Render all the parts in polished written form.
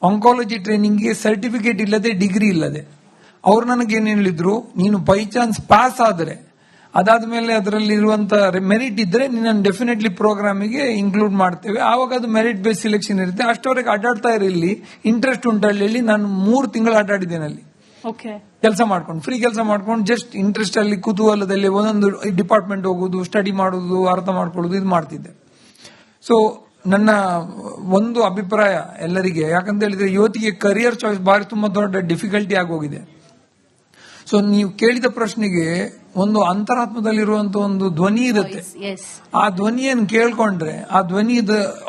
Oncology ಟ್ರೈನಿಂಗ್ಗೆ certificate ಇಲ್ಲದೆ, degree ಇಲ್ಲದೆ. ಅವ್ರು ನನಗೇನು ಹೇಳಿದ್ರು, ನೀನು ಬೈ ಚಾನ್ಸ್ ಪಾಸ್ ಆದರೆ ಅದಾದ್ಮೇಲೆ ಅದರಲ್ಲಿ ಇರುವಂತಹ ಮೆರಿಟ್ ಇದ್ರೆ ನಿನ್ನನ್ನು ಡೆಫಿನೆಟ್ಲಿ ಪ್ರೋಗ್ರಾಮಿಗೆ ಇನ್ಕ್ಲೂಡ್ ಮಾಡ್ತೇವೆ. ಆವಾಗ ಅದು ಮೆರಿಟ್ ಬೇಸ್ ಸಿಲೆಕ್ಷನ್ ಇರುತ್ತೆ. ಅಷ್ಟವರೆಗೆ ಅಡ್ಡಾಡ್ತಾ ಇರಲಿ, ಇಂಟ್ರೆಸ್ಟ್ ಉಂಟಲ್ಲಿ. ನಾನು 3 ತಿಂಗಳು ಅಡ್ಡಾಡಿದ್ದೇನೆ ಅಲ್ಲಿ ಕೆಲಸ ಮಾಡ್ಕೊಂಡು, ಫ್ರೀ ಕೆಲಸ ಮಾಡ್ಕೊಂಡು, ಜಸ್ಟ್ ಇಂಟ್ರೆಸ್ಟ್ ಅಲ್ಲಿ ಕುತೂಹಲದಲ್ಲಿ ಒಂದೊಂದು ಡಿಪಾರ್ಟ್ಮೆಂಟ್ ಹೋಗುದು, ಸ್ಟಡಿ ಮಾಡುದು, ಅರ್ಥ ಮಾಡ್ಕೊಳ್ಳೋದು, ಇದು ಮಾಡ್ತಿದ್ದೆ. ಸೊ ನನ್ನ ಒಂದು ಅಭಿಪ್ರಾಯ ಎಲ್ಲರಿಗೆ, ಯಾಕಂತ ಹೇಳಿದ್ರೆ ಇವತ್ತಿಗೆ ಕರಿಯರ್ ಚಾಯ್ಸ್ ಬಾರಿ ತುಂಬಾ ದೊಡ್ಡ ಡಿಫಿಕಲ್ಟಿ ಆಗೋಗಿದೆ. ಸೊ ನೀವು ಕೇಳಿದ ಪ್ರಶ್ನೆಗೆ ಒಂದು ಅಂತರಾತ್ಮದಲ್ಲಿರುವಂತಹ ಒಂದು ಧ್ವನಿ ಇರುತ್ತೆ. ಆ ಧ್ವನಿಯನ್ನು ಕೇಳ್ಕೊಂಡ್ರೆ ಆ ಧ್ವನಿ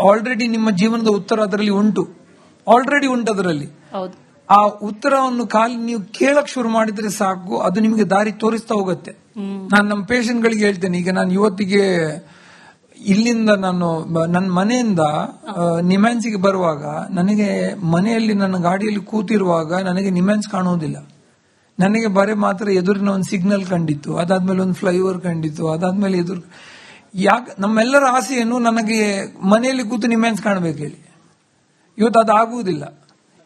ಆಲ್ರೆಡಿ ನಿಮ್ಮ ಜೀವನದ ಉತ್ತರ ಅದರಲ್ಲಿ ಉಂಟು, ಆಲ್ರೆಡಿ ಉಂಟು ಅದರಲ್ಲಿ. ಆ ಉತ್ತರವನ್ನು ನೀವು ಕೇಳಕ್ ಶುರು ಮಾಡಿದ್ರೆ ಸಾಕು, ಅದು ನಿಮಗೆ ದಾರಿ ತೋರಿಸ್ತಾ ಹೋಗುತ್ತೆ. ನಾನು ನಮ್ಮ ಪೇಷಂಟ್ ಗಳಿಗೆ ಹೇಳ್ತೇನೆ, ಈಗ ನಾನು ಇವತ್ತಿಗೆ ಇಲ್ಲಿಂದ ನನ್ನ ಮನೆಯಿಂದ ನಿಮ್ಯಾನ್ಸಿಗೆ ಬರುವಾಗ, ನನಗೆ ಮನೆಯಲ್ಲಿ ನನ್ನ ಗಾಡಿಯಲ್ಲಿ ಕೂತಿರುವಾಗ ನನಗೆ ನಿಮ್ಯಾನ್ಸ್ ಕಾಣುವುದಿಲ್ಲ. ನನಗೆ ಬರೇ ಮಾತ್ರ ಎದುರಿನ ಒಂದು ಸಿಗ್ನಲ್ ಕಂಡಿತ್ತು, ಅದಾದ್ಮೇಲೆ ಒಂದು ಫ್ಲೈಓವರ್ ಕಂಡಿತ್ತು, ಅದಾದ್ಮೇಲೆ ನಮ್ಮೆಲ್ಲರ ಆಸೆಯನ್ನು ನನಗೆ ಮನೆಯಲ್ಲಿ ಕೂತು ನಿಮ್ಯಾನ್ಸ್ ಕಾಣಬೇಕು ಹೇಳಿ. ಇವತ್ತು ಅದಾಗುವುದಿಲ್ಲ.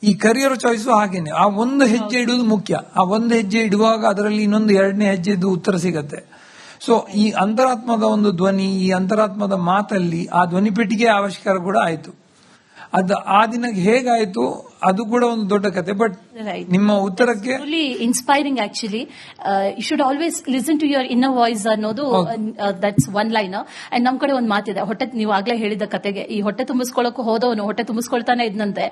ಈ ಕರಿಯರ್ ಚಾಯ್ಸು ಹಾಗೇನೆ. ಆ ಒಂದು ಹೆಜ್ಜೆ ಇಡುವುದು ಮುಖ್ಯ. ಆ ಒಂದು ಹೆಜ್ಜೆ ಇಡುವಾಗ ಅದರಲ್ಲಿ ಇನ್ನೊಂದು 2ನೇ ಹೆಜ್ಜೆದು ಉತ್ತರ ಸಿಗತ್ತೆ. ಸೊ ಈ ಅಂತರಾತ್ಮದ ಒಂದು ಧ್ವನಿ, ಈ ಅಂತರಾತ್ಮದ ಮಾತಲ್ಲಿ ಆ ಧ್ವನಿ ಪೆಟ್ಟಿಗೆ ಆವಿಷ್ಕಾರ ಕೂಡ ಆಯ್ತು. ಅದು ಆ ದಿನಕ್ಕೆ ಹೇಗಾಯ್ತು ಅದು ಕೂಡ ಒಂದು ದೊಡ್ಡ ಕತೆ. ಬಟ್ ನಿಮ್ಮ ಉತ್ತರಕ್ಕೆ inspiring actually. You should always listen to your inner voice ಅನ್ನೋದು ದಟ್ಸ್ ಒನ್ ಲೈನ್. ಅಂಡ್ ನಮ್ ಕಡೆ ಒಂದು ಮಾತಿದೆ, ಹೊಟ್ಟೆ, ನೀವು ಆಗ್ಲೇ ಹೇಳಿದ ಕತೆಗೆ, ಈ ಹೊಟ್ಟೆ ತುಂಬಿಸ್ಕೊಳ್ಳೋಕೆ ಹೋದವನು ಹೊಟ್ಟೆ ತುಂಬಿಸ್ಕೊಳ್ತಾನೆ ಇದ್ನಂತೆ,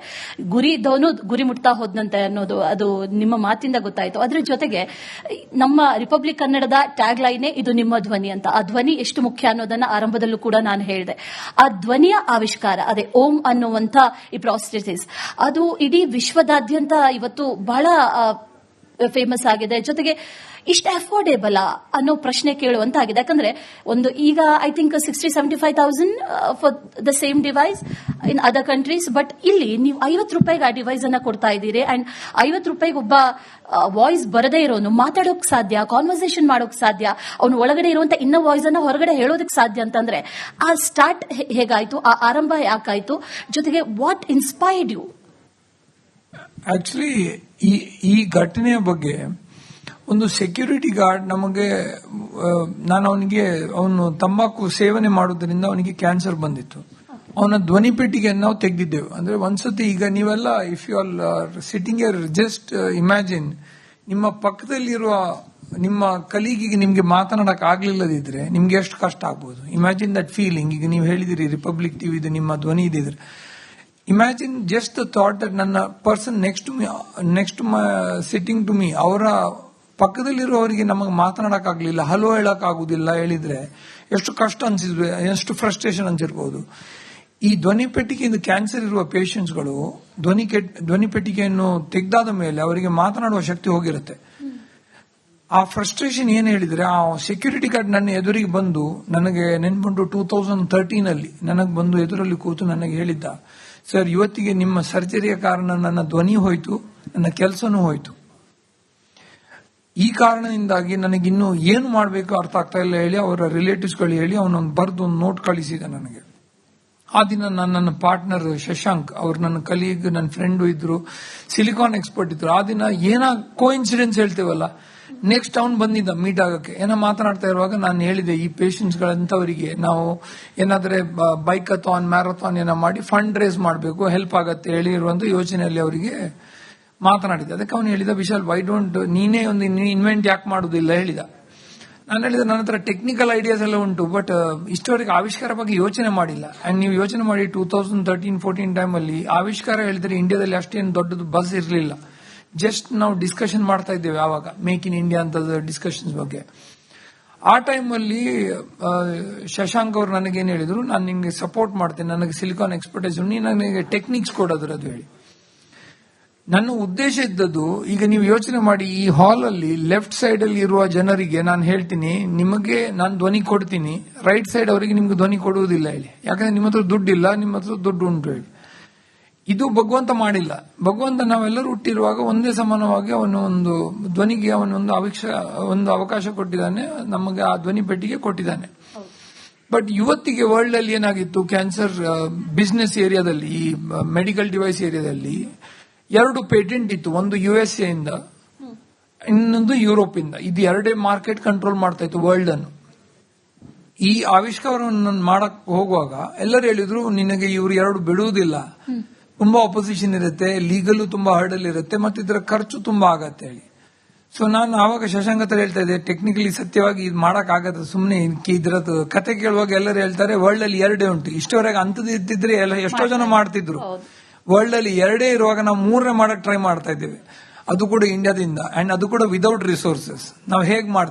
ಗುರಿ ಇದ್ದವನು ಗುರಿ ಮುಟ್ತಾ ಹೋದ್ನಂತೆ ಅನ್ನೋದು ಅದು ನಿಮ್ಮ ಮಾತಿಂದ ಗೊತ್ತಾಯ್ತು. ಅದ್ರ ಜೊತೆಗೆ ನಮ್ಮ ರಿಪಬ್ಲಿಕ್ ಕನ್ನಡದ ಟ್ಯಾಗ್ ಲೈನೇ ಇದು ನಿಮ್ಮ ಧ್ವನಿ ಅಂತ. ಆ ಧ್ವನಿ ಎಷ್ಟು ಮುಖ್ಯ ಅನ್ನೋದನ್ನ ಆರಂಭದಲ್ಲೂ ಕೂಡ ನಾನು ಹೇಳಿದೆ. ಆ ಧ್ವನಿಯ ಆವಿಷ್ಕಾರ, ಅದೇ ಓಂ ಅನ್ನುವಂತ ಈ ಪ್ರಾಸ್ಟೆಸಿಸ್, ಅದು ಇಡೀ ವಿಶ್ವದಾದ್ಯಂತ ಇವತ್ತು ಬಹಳ ಫೇಮಸ್ ಆಗಿದೆ. ಜೊತೆಗೆ ಇಷ್ಟು ಅಫೋರ್ಡೇಬಲ್ ಅನ್ನೋ ಪ್ರಶ್ನೆ ಕೇಳುವಂತಾಗಿದೆ. ಯಾಕಂದ್ರೆ ಒಂದು ಈಗ I think 60-75,000 for the same device in other countries. But ಇಲ್ಲಿ ನೀವು 50 ರೂಪಾಯಿಗೆ ಆ ಡಿವೈಸ್ ಅನ್ನ ಕೊಡ್ತಾ ಇದ್ದೀರಿ. ಅಂಡ್ 50 ರೂಪಾಯಿಗೆ ಒಬ್ಬ ವಾಯ್ಸ್ ಬರದೇ ಇರೋನು ಮಾತಾಡೋಕ್ ಸಾಧ್ಯ, ಕಾನ್ವರ್ಸೇಷನ್ ಮಾಡೋಕ್ ಸಾಧ್ಯ, ಅವನು ಒಳಗಡೆ ಇರುವಂತ ಇನ್ನ ವಾಯ್ಸ್ ಅನ್ನ ಹೊರಗಡೆ ಹೇಳೋದಕ್ಕೆ ಸಾಧ್ಯ ಅಂತಂದ್ರೆ ಆ ಸ್ಟಾರ್ಟ್ ಹೇಗಾಯ್ತು, ಆ ಆರಂಭ ಯಾಕಾಯ್ತು, ಜೊತೆಗೆ ವಾಟ್ ಇನ್ಸ್ಪೈರ್ಡ್ ಯು? ಆಕ್ಚುಲಿ ಈ ಘಟನೆಯ ಬಗ್ಗೆ ಒಂದು ಸೆಕ್ಯೂರಿಟಿ ಗಾರ್ಡ್ ನಮಗೆ, ನಾನು ಅವನು ತಂಬಾಕು ಸೇವನೆ ಮಾಡುವುದರಿಂದ ಅವನಿಗೆ ಕ್ಯಾನ್ಸರ್ ಬಂದಿತ್ತು. ಅವನ ಧ್ವನಿ ಪೆಟ್ಟಿಗೆಯನ್ನು ನಾವು ತೆಗೆದಿದ್ದೆವು. ಅಂದ್ರೆ ಒಂದ್ಸತಿ, ಈಗ ನೀವೆಲ್ಲ if you all sitting here, just imagine, ನಿಮ್ಮ ಪಕ್ಕದಲ್ಲಿರುವ ನಿಮ್ಮ ಕಲೀಗಿಗೆ ನಿಮ್ಗೆ ಮಾತನಾಡಕ್ ಆಗ್ಲಿಲ್ಲದಿದ್ರೆ ನಿಮ್ಗೆ ಎಷ್ಟು ಕಷ್ಟ ಆಗ್ಬೋದು. Imagine that feeling. ಈಗ ನೀವು ಹೇಳಿದಿರಿ ರಿಪಬ್ಲಿಕ್ ಟಿವಿದು ನಿಮ್ಮ ಧ್ವನಿ ಇದ್ರೆ, imagine just the thought that ನನ್ನ person next sitting to me, ಅವರ ಪಕ್ಕದಲ್ಲಿರುವವರಿಗೆ ನಮಗೆ ಮಾತನಾಡಕ್ ಆಗ್ಲಿಲ್ಲ, ಹಲೋ ಹೇಳಕ್ ಆಗುದಿಲ್ಲ ಹೇಳಿದ್ರೆ ಎಷ್ಟು ಕಷ್ಟ ಅನ್ಸಿದ್ವಿ, ಎಷ್ಟು ಫ್ರಸ್ಟ್ರೇಷನ್ ಅನ್ಸಿರ್ಬೋದು. ಈ ಧ್ವನಿ ಪೆಟ್ಟಿಗೆಯಿಂದ ಕ್ಯಾನ್ಸರ್ ಇರುವ ಪೇಷಂಟ್ಸ್ಗಳು ಧ್ವನಿ ಪೆಟ್ಟಿಗೆಯನ್ನು ತೆಗೆದಾದ ಮೇಲೆ ಅವರಿಗೆ ಮಾತನಾಡುವ ಶಕ್ತಿ ಹೋಗಿರುತ್ತೆ. ಆ ಫ್ರಸ್ಟ್ರೇಷನ್ ಏನ್ ಹೇಳಿದ್ರೆ, ಆ ಸೆಕ್ಯೂರಿಟಿ ಗಾರ್ಡ್ ನನ್ನ ಎದುರಿಗೆ ಬಂದು, ನನಗೆ ನೆನ್ಪುಂಟು 2013 ನನಗೆ ಬಂದು ಎದುರಲ್ಲಿ ಕೂತು ನನಗೆ ಹೇಳಿದ್ದ, ಸರ್ ಇವತ್ತಿಗೆ ನಿಮ್ಮ ಸರ್ಜರಿಯ ಕಾರಣ ನನ್ನ ಧ್ವನಿ ಹೋಯ್ತು, ನನ್ನ ಕೆಲಸನೂ ಹೋಯ್ತು. ಈ ಕಾರಣದಿಂದಾಗಿ ನನಗಿನ್ನು ಏನು ಮಾಡಬೇಕು ಅರ್ಥ ಆಗ್ತಾ ಇಲ್ಲ ಹೇಳಿ ಅವರ ರಿಲೇಟಿವ್ಸ್ಗಳು ಹೇಳಿ ಅವನೊಂದು ಬರೆದು ಒಂದು ನೋಟ್ ಕಳಿಸಿದ ನನಗೆ. ಆ ದಿನ ನನ್ನ ಪಾರ್ಟ್ನರ್ ಶಶಾಂಕ್, ಅವ್ರು ನನ್ನ ಕಲೀಗ್, ನನ್ನ ಫ್ರೆಂಡು ಇದ್ರು, ಸಿಲಿಕಾನ್ ಎಕ್ಸ್ಪರ್ಟ್ ಇದ್ರು. ಆ ದಿನ ಏನೋ ಕೋಇನ್ಸಿಡೆನ್ಸ್ ಹೇಳ್ತೇವಲ್ಲ, ನೆಕ್ಸ್ಟ್ ಅವನು ಬಂದಿದ್ದ ಮೀಟ್ ಆಗಕ್ಕೆ. ಏನೋ ಮಾತನಾಡ್ತಾ ಇರುವಾಗ ನಾನು ಹೇಳಿದೆ, ಈ ಪೇಷಂಟ್ಸ್ಗಳಂತವರಿಗೆ ನಾವು ಏನಾದ್ರೆ ಬೈಕಥಾನ್, ಮ್ಯಾರಥಾನ್ ಏನೋ ಮಾಡಿ ಫಂಡ್ ರೇಸ್ ಮಾಡಬೇಕು, ಹೆಲ್ಪ್ ಆಗತ್ತೆ ಹೇಳಿರುವಂತ ಯೋಚನೆಯಲ್ಲಿ ಅವರಿಗೆ ಮಾತನಾಡಿದೆ. ಅದಕ್ಕೆ ಅವನು ಹೇಳಿದ, ವಿಶಾಲ್ ವೈ ಡೋಂಟ್, ನೀನೇ ಒಂದು ಇನ್ವೆಂಟ್ ಯಾಕೆ ಮಾಡುದಿಲ್ಲ ಹೇಳಿದ. ನಾನು ಹೇಳಿದೆ, ನನ್ನ ಹತ್ರ ಟೆಕ್ನಿಕಲ್ ಐಡಿಯಾಸ್ ಎಲ್ಲ ಉಂಟು, ಬಟ್ ಇಷ್ಟವರೆಗೆ ಆವಿಷ್ಕಾರ ಬಗ್ಗೆ ಯೋಚನೆ ಮಾಡಿಲ್ಲ. ಅಂಡ್ ನೀವು ಯೋಚನೆ ಮಾಡಿ 2013-14 ಟೈಮಲ್ಲಿ ಆವಿಷ್ಕಾರ ಹೇಳಿದ್ರೆ ಇಂಡಿಯಾದಲ್ಲಿ ಅಷ್ಟೇನು ದೊಡ್ಡದು ಬಸ್ ಇರಲಿಲ್ಲ. ಜಸ್ಟ್ ನಾವು ಡಿಸ್ಕಷನ್ ಮಾಡ್ತಾ ಇದ್ದೇವೆ ಆವಾಗ, ಮೇಕ್ ಇನ್ ಇಂಡಿಯಾ ಅಂತ ಡಿಸ್ಕಷನ್ಸ್ ಬಗ್ಗೆ. ಆ ಟೈಮಲ್ಲಿ ಶಶಾಂಕ್ ಅವರು ನನಗೇನು ಹೇಳಿದ್ರು, ನಾನು ನಿಮಗೆ ಸಪೋರ್ಟ್ ಮಾಡ್ತೇನೆ, ನನಗೆ ಸಿಲಿಕಾನ್ ಎಕ್ಸ್ಪರ್ಟೈಸ್, ನೀನು ನನಗೆ ಟೆಕ್ನಿಕ್ಸ್ ಕೊಡೋದ್ರ ಅದು ಹೇಳಿ. ನನ್ನ ಉದ್ದೇಶ ಇದ್ದದ್ದು, ಈಗ ನೀವು ಯೋಚನೆ ಮಾಡಿ, ಈ ಹಾಲ್ ಅಲ್ಲಿ ಲೆಫ್ಟ್ ಸೈಡ್ ಅಲ್ಲಿ ಇರುವ ಜನರಿಗೆ ನಾನು ಹೇಳ್ತೀನಿ, ನಿಮಗೆ ನಾನು ಧ್ವನಿ ಕೊಡ್ತೀನಿ, ರೈಟ್ ಸೈಡ್ ಅವರಿಗೆ ನಿಮ್ಗೆ ಧ್ವನಿ ಕೊಡುವುದಿಲ್ಲ ಹೇಳಿ. ಯಾಕಂದ್ರೆ ನಿಮ್ಮ ಹತ್ರ ದುಡ್ಡಿಲ್ಲ, ನಿಮ್ಮ ಹತ್ರ ದುಡ್ಡು ಉಂಟು ಹೇಳಿ. ಇದು ಭಗವಂತ ಮಾಡಿಲ್ಲ. ಭಗವಂತ ನಾವೆಲ್ಲರೂ ಹುಟ್ಟಿರುವಾಗ ಒಂದೇ ಸಮಾನವಾಗಿ ಅವನು ಒಂದು ಧ್ವನಿಗೆ ಅವನೊಂದು ಒಂದು ಅವಕಾಶ ಕೊಟ್ಟಿದ್ದಾನೆ, ನಮಗೆ ಆ ಧ್ವನಿ ಪೆಟ್ಟಿಗೆ ಕೊಟ್ಟಿದ್ದಾನೆ. ಬಟ್ ಇವತ್ತಿಗೆ ವರ್ಲ್ಡ್ ಅಲ್ಲಿ ಏನಾಗಿತ್ತು, ಕ್ಯಾನ್ಸರ್ ಬಿಸ್ನೆಸ್ ಏರಿಯಾದಲ್ಲಿ, ಈ ಮೆಡಿಕಲ್ ಡಿವೈಸ್ ಏರಿಯಾದಲ್ಲಿ 2 ಪೇಟೆಂಟ್ ಇತ್ತು. ಒಂದು USA ಇಂದ, ಇನ್ನೊಂದು ಯುರೋಪ್ ಇಂದ. ಇದು 2 ಮಾರ್ಕೆಟ್ ಕಂಟ್ರೋಲ್ ಮಾಡ್ತಾ ಇತ್ತು ವರ್ಲ್ಡ್ ಅನ್ನು. ಈ ಆವಿಷ್ಕಾರವನ್ನು ಮಾಡಕ್ ಹೋಗುವಾಗ ಎಲ್ಲರೂ ಹೇಳಿದ್ರು, ನಿನಗೆ ಇವರು 2 ಬಿಡುವುದಿಲ್ಲ, ತುಂಬಾ ಅಪೋಸಿಷನ್ ಇರುತ್ತೆ, ಲೀಗಲ್ ತುಂಬಾ ಹರ್ಡಲ್ ಇರುತ್ತೆ, ಮತ್ತೆ ಇದರ ಖರ್ಚು ತುಂಬಾ ಆಗತ್ತೆ ಹೇಳಿ. ಸೊ ನಾನು ಆವಾಗ ಶಶಾಂಕ್ ಹತ್ರ ಹೇಳ್ತಾ ಇದ್ದೆ, ಟೆಕ್ನಿಕಲಿ ಸತ್ಯವಾಗಿ ಇದು ಮಾಡಕ್ ಆಗತ್ತೆ, ಸುಮ್ಮನೆ ಇದ್ರದ್ದು ಕತೆ ಕೇಳುವಾಗ ಎಲ್ಲರೂ ಹೇಳ್ತಾರೆ ವರ್ಲ್ಡ್ ಅಲ್ಲಿ 2 ಉಂಟು, ಇಷ್ಟವರೆಗೆ ಅಂತದ್ದು ಇದ್ದಿದ್ರೆ ಎಷ್ಟೋ ಜನ ಮಾಡ್ತಿದ್ರು. ವರ್ಲ್ಡ್ ಅಲ್ಲಿ 2 ಇರುವಾಗ ನಾವು 3ನೇ ಮಾಡಕ್ ಟ್ರೈ ಮಾಡ್ತಾ ಇದ್ದೇವೆ, ಅದು ಕೂಡ ಇಂಡಿಯಾದಿಂದ, ಅಂಡ್ ಅದು ಕೂಡ ವಿದೌಟ್ ರಿಸೋರ್ಸಸ್. ನಾವು ಹೇಗ್ ಮಾಡ್ತೀವಿ?